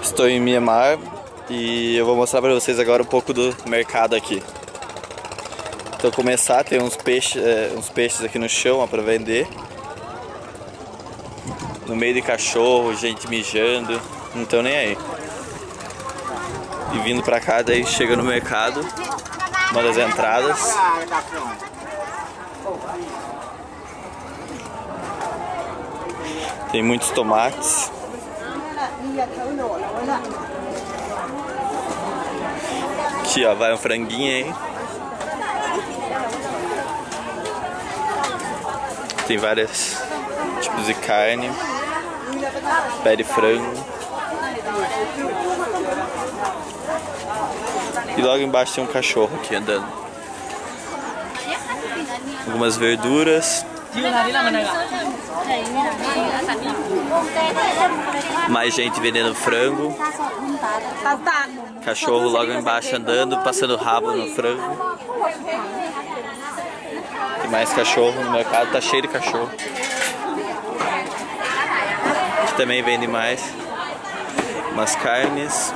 Estou em Mianmar e eu vou mostrar para vocês agora um pouco do mercado aqui. Então começar, tem uns peixes aqui no chão para vender. No meio de cachorro, gente mijando, não estão nem aí. E vindo pra cá, daí chega no mercado, uma das entradas. Tem muitos tomates. Aqui ó, vai um franguinho aí. Tem vários tipos de carne. Pé de frango. E logo embaixo tem um cachorro aqui andando. Algumas verduras. Mais gente vendendo frango. Cachorro logo embaixo andando, passando rabo no frango. Tem mais cachorro no mercado, tá cheio de cachorro. Aqui também vende mais umas carnes.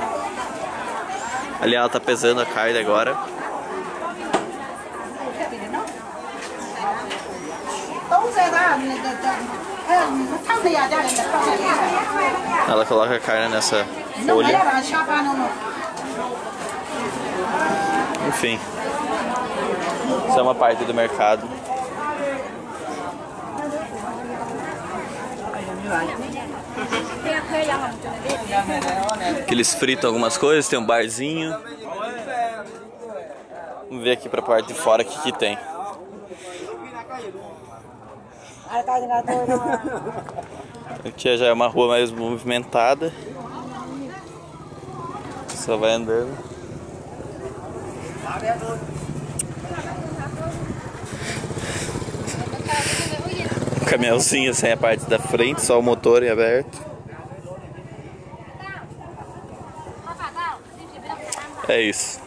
Ali ela tá pesando a carne agora. Ela coloca a carne nessa folha. Enfim, isso é uma parte do mercado. Aqui eles fritam algumas coisas, tem um barzinho. Vamos ver aqui pra parte de fora o que tem. Aqui já é uma rua mais movimentada. Só vai andando. Um caminhãozinho sem a parte da frente, só o motor em aberto. É isso.